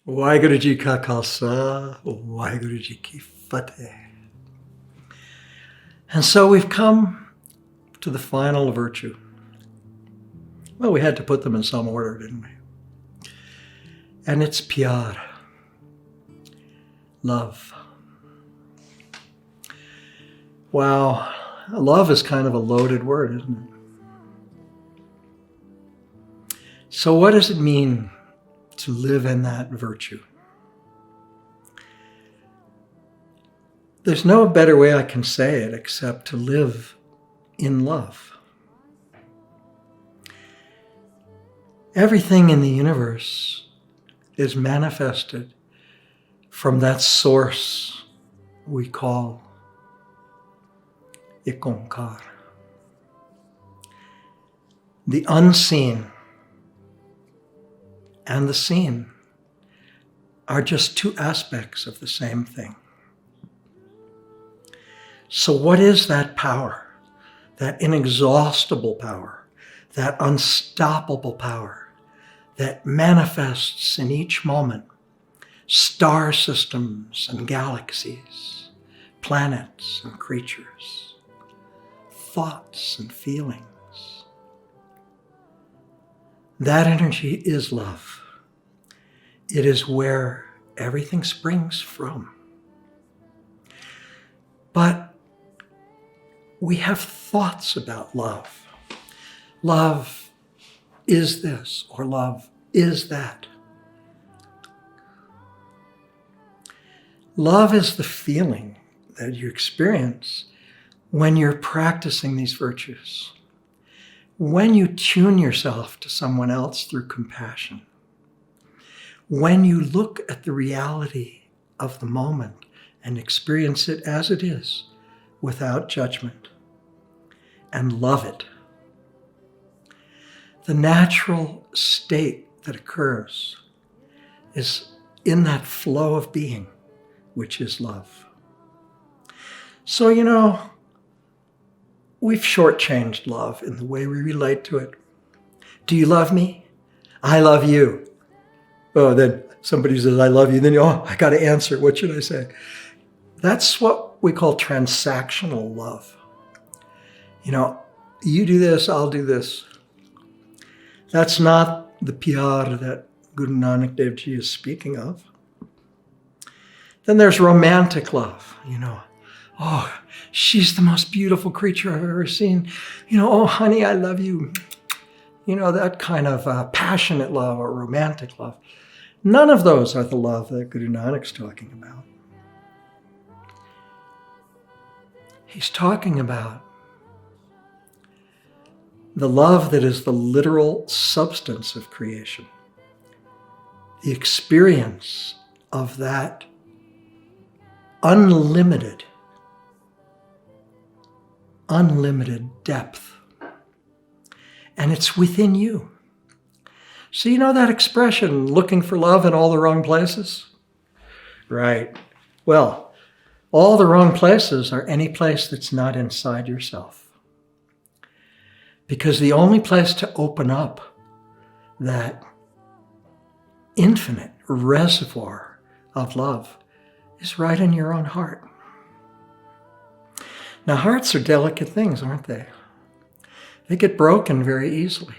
Waheguru Ji Ka Khalsa, Waheguru Ji Ki Fateh. And so we've come to the final virtue. Well, we had to put them in some order, didn't we? And it's Piaar, love. Wow, love is kind of a loaded word, isn't it? So what does it mean to live in that virtue? There's no better way I can say it except to live in love. Everything in the universe is manifested from that source we call Ik Onkar. The unseen and the seen are just two aspects of the same thing. So what is that power, that inexhaustible power, that unstoppable power that manifests in each moment star systems and galaxies, planets and creatures, thoughts and feelings? That energy is love. It is where everything springs from. But we have thoughts about love. Love is this, or love is that. Love is the feeling that you experience when you're practicing these virtues. When you tune yourself to someone else through compassion. When you look at the reality of the moment and experience it as it is, without judgment, and love it. The natural state that occurs is in that flow of being, which is love. So, we've shortchanged love in the way we relate to it. Do you love me? I love you. Oh, then somebody says, I love you. Then I got to answer. What should I say? That's what we call transactional love. You do this, I'll do this. That's not the Piaar that Guru Nanak Dev Ji is speaking of. Then there's romantic love, Oh, she's the most beautiful creature I've ever seen. Oh, honey, I love you. That kind of passionate love or romantic love. None of those are the love that Guru Nanak's talking about. He's talking about the love that is the literal substance of creation. The experience of that unlimited depth. And it's within you. So that expression, looking for love in all the wrong places? Right. Well, all the wrong places are any place that's not inside yourself. Because the only place to open up that infinite reservoir of love is right in your own heart. Now, hearts are delicate things, aren't they? They get broken very easily.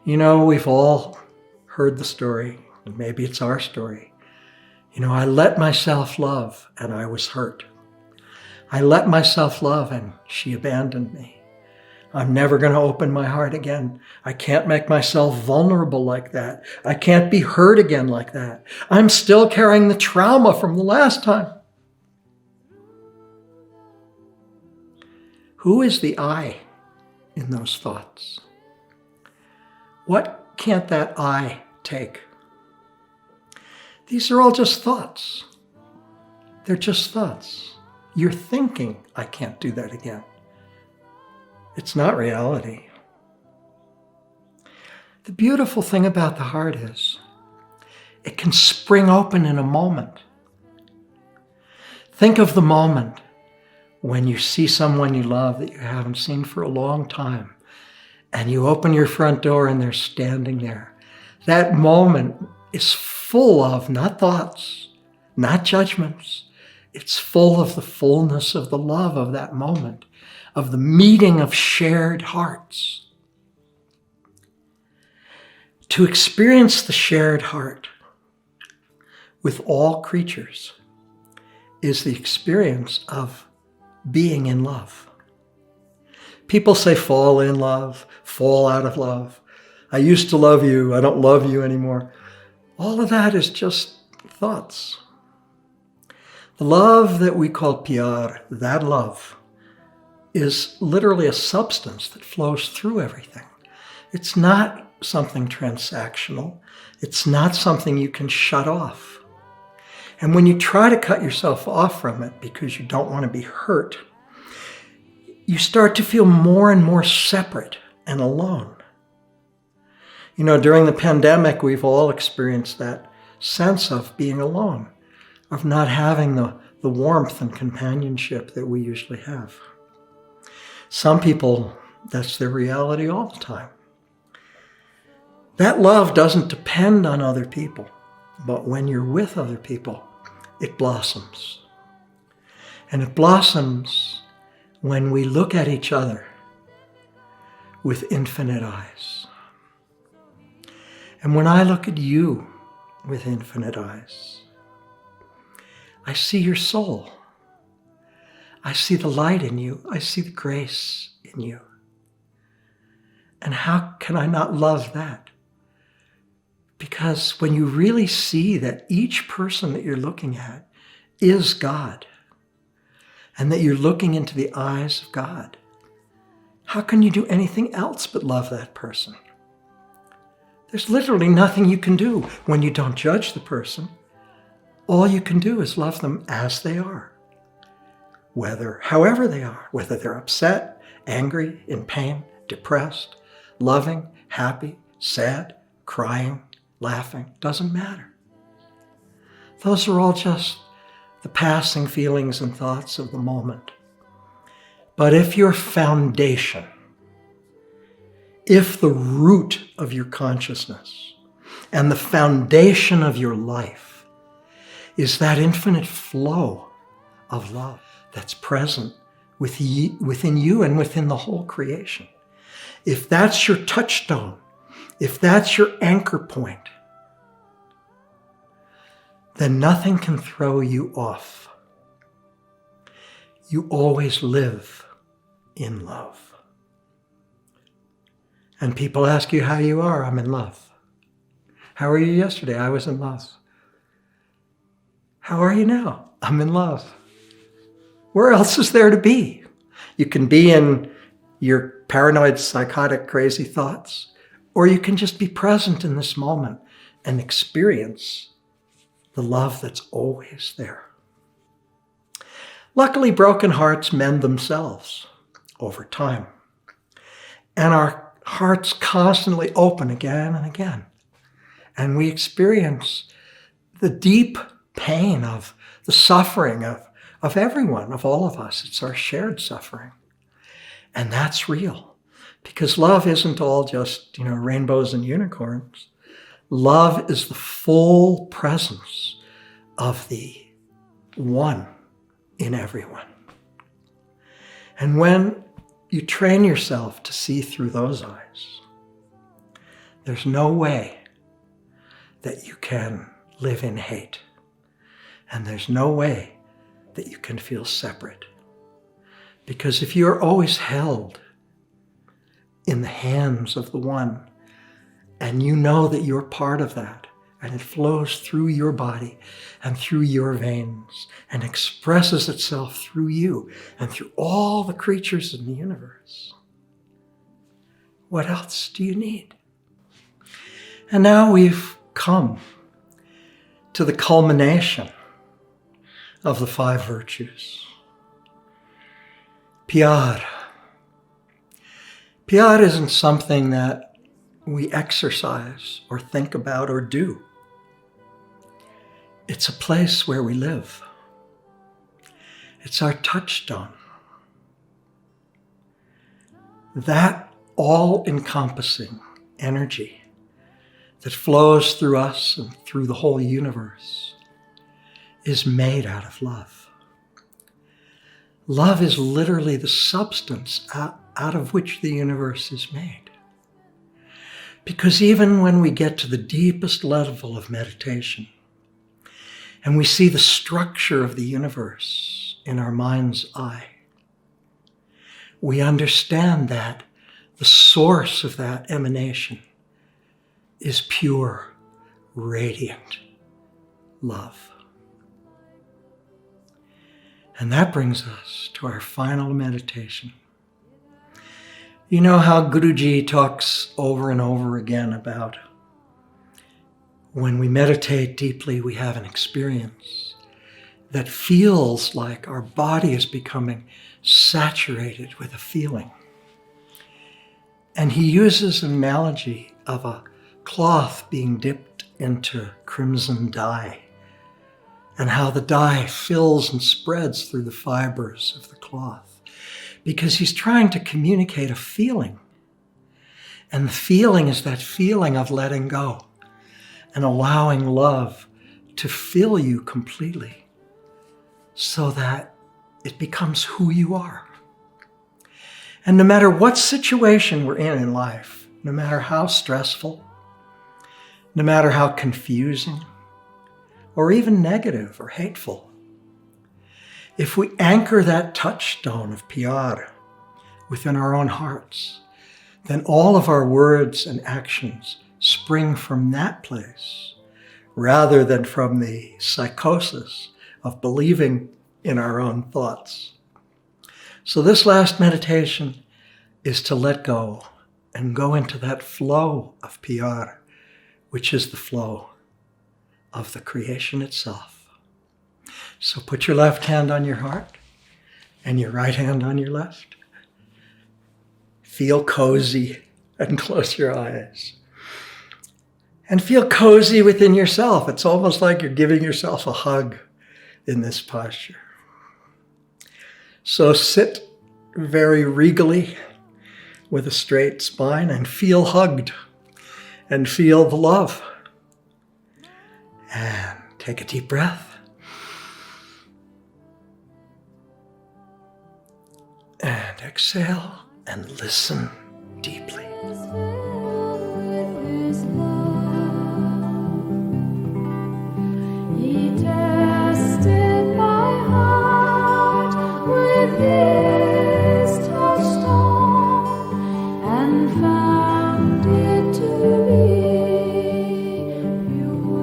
We've all heard the story, and maybe it's our story. I let myself love, and I was hurt. I let myself love, and she abandoned me. I'm never going to open my heart again. I can't make myself vulnerable like that. I can't be hurt again like that. I'm still carrying the trauma from the last time. Who is the I in those thoughts? What can't that I take? These are all just thoughts. They're just thoughts. You're thinking, I can't do that again. It's not reality. The beautiful thing about the heart is it can spring open in a moment. Think of the moment when you see someone you love that you haven't seen for a long time, and you open your front door and they're standing there. That moment is full of not thoughts, not judgments. It's full of the fullness of the love of that moment, of the meeting of shared hearts. To experience the shared heart with all creatures is the experience of being in love. People say fall in love, fall out of love. I used to love you, I don't love you anymore. All of that is just thoughts. The love that we call Piaar, that love, is literally a substance that flows through everything. It's not something transactional. It's not something you can shut off. And when you try to cut yourself off from it because you don't want to be hurt, you start to feel more and more separate and alone. You know, during the pandemic, we've all experienced that sense of being alone, of not having the warmth and companionship that we usually have. Some people, that's their reality all the time. That love doesn't depend on other people, but when you're with other people, it blossoms. And it blossoms when we look at each other with infinite eyes. And when I look at you with infinite eyes, I see your soul. I see the light in you. I see the grace in you. And how can I not love that? Because when you really see that each person that you're looking at is God, and that you're looking into the eyes of God, how can you do anything else but love that person? There's literally nothing you can do when you don't judge the person. All you can do is love them as they are, however they are, whether they're upset, angry, in pain, depressed, loving, happy, sad, crying, laughing, doesn't matter. Those are all just the passing feelings and thoughts of the moment. But if your foundation, if the root of your consciousness and the foundation of your life is that infinite flow of love that's present within you and within the whole creation, if that's your touchstone, if that's your anchor point, then nothing can throw you off. You always live in love. And people ask you how you are. I'm in love. How were you yesterday? I was in love. How are you now? I'm in love. Where else is there to be? You can be in your paranoid, psychotic, crazy thoughts, or you can just be present in this moment and experience the love that's always there. Luckily, broken hearts mend themselves over time. And our hearts constantly open again and again. And we experience the deep pain of the suffering of everyone, of all of us. It's our shared suffering. And that's real. Because love isn't all just, rainbows and unicorns. Love is the full presence of the one in everyone. And when you train yourself to see through those eyes, there's no way that you can live in hate. And there's no way that you can feel separate. Because if you're always held in the hands of the one, and you know that you're part of that, and it flows through your body and through your veins and expresses itself through you and through all the creatures in the universe, what else do you need? And now we've come to the culmination of the 5 virtues. Piaar. Piaar isn't something that we exercise or think about or do. It's a place where we live. It's our touchstone. That all-encompassing energy that flows through us and through the whole universe is made out of love. Love is literally the substance out of which the universe is made. Because even when we get to the deepest level of meditation and we see the structure of the universe in our mind's eye, we understand that the source of that emanation is pure, radiant love. And that brings us to our final meditation. You know how Guruji talks over and over again about when we meditate deeply, we have an experience that feels like our body is becoming saturated with a feeling. And he uses an analogy of a cloth being dipped into crimson dye, and how the dye fills and spreads through the fibers of the cloth, because he's trying to communicate a feeling. And the feeling is that feeling of letting go and allowing love to fill you completely so that it becomes who you are. And no matter what situation we're in life, no matter how stressful, no matter how confusing, or even negative or hateful, if we anchor that touchstone of Piaar within our own hearts, then all of our words and actions spring from that place rather than from the psychosis of believing in our own thoughts. So this last meditation is to let go and go into that flow of Piaar, which is the flow of the creation itself. So put your left hand on your heart and your right hand on your left. Feel cozy and close your eyes. And feel cozy within yourself. It's almost like you're giving yourself a hug in this posture. So sit very regally with a straight spine and feel hugged and feel the love. And take a deep breath. And exhale and listen deeply. He tested my heart with his touchstone and found it to be pure.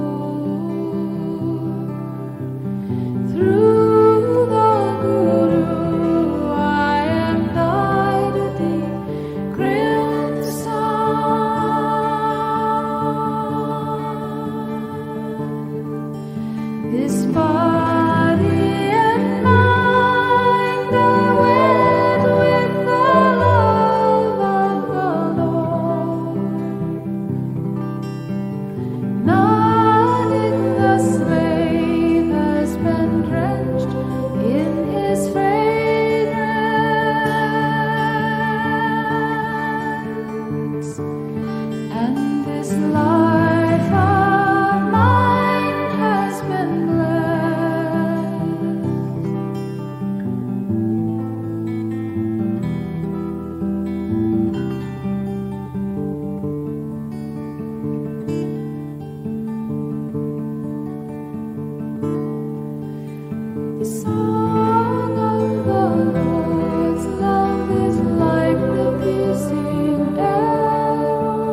Through the Guru I am guided deep, Khalsa. This body and mind are wed with the love of the Lord. None in the slave has been drenched in his fragrance, and this life of mine has been blessed. The song of the Lord's love is like the piercing arrow.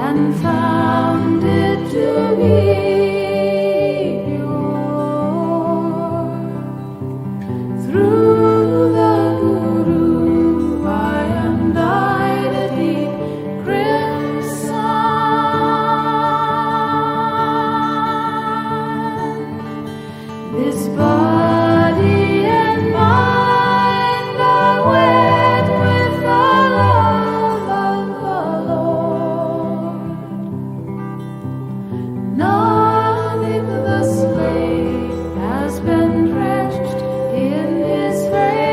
and found it to be pure. Through the Guru I am dyed a deep crimson. This body and mind are wed with the love of the Lord. Nanak the slave has been drenched in His fragrance,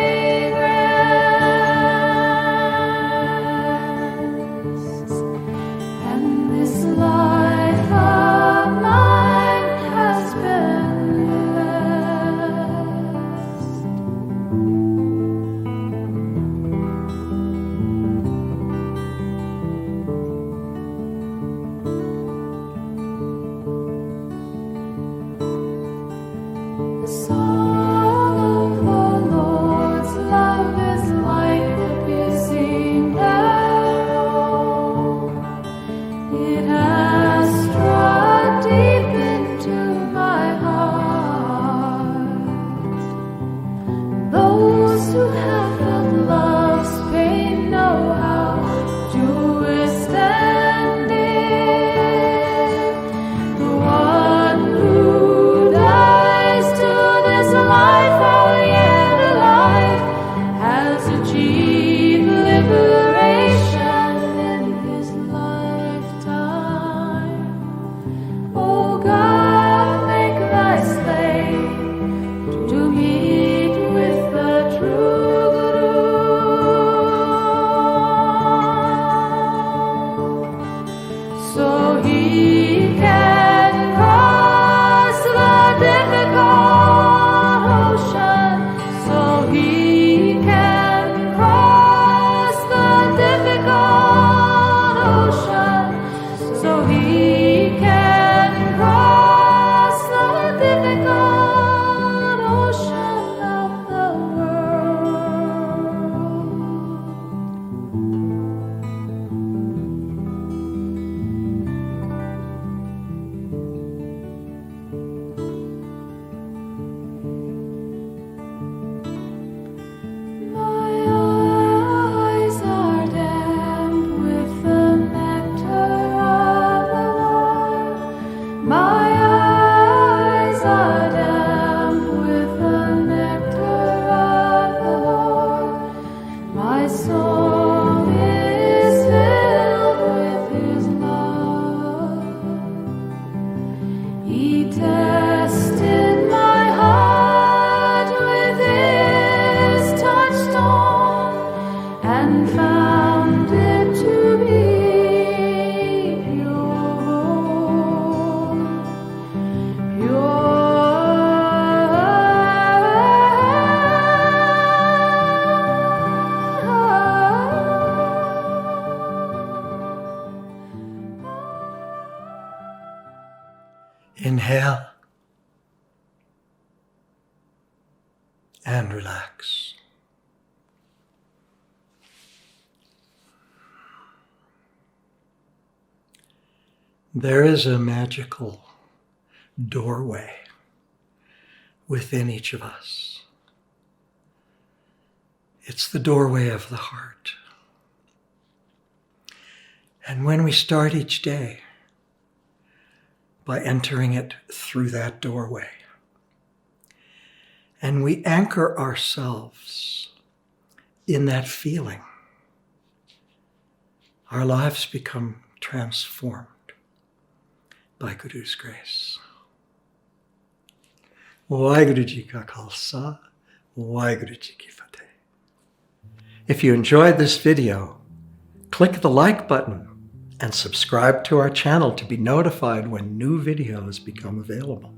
and this life of mine has been blessed. The song of the Lord's love is like the piercing arrow. It has struck deep into my heart. Those who have felt love's pain know how to withstand it. The one who dies to this life, oh yet alive, has achieved liberation in his lifetime. Oh God, make thy slave to meet with the true Guru, so he can cross the difficult ocean, so he can cross the difficult ocean, so he can cross the difficult ocean of the world. My eyes are damp with the nectar of the Lord. My eyes are damp with the nectar of the Lord. My soul is filled with His love. He tested my heart with His touchstone and found it to be Inhale and relax. There is a magical doorway within each of us. It's the doorway of the heart. And when we start each day by entering it through that doorway, and we anchor ourselves in that feeling, our lives become transformed by Guru's grace. Waheguru Ji Ka Khalsa, Waheguru Ji Ki Fateh. If you enjoyed this video, click the like button and subscribe to our channel to be notified when new videos become available.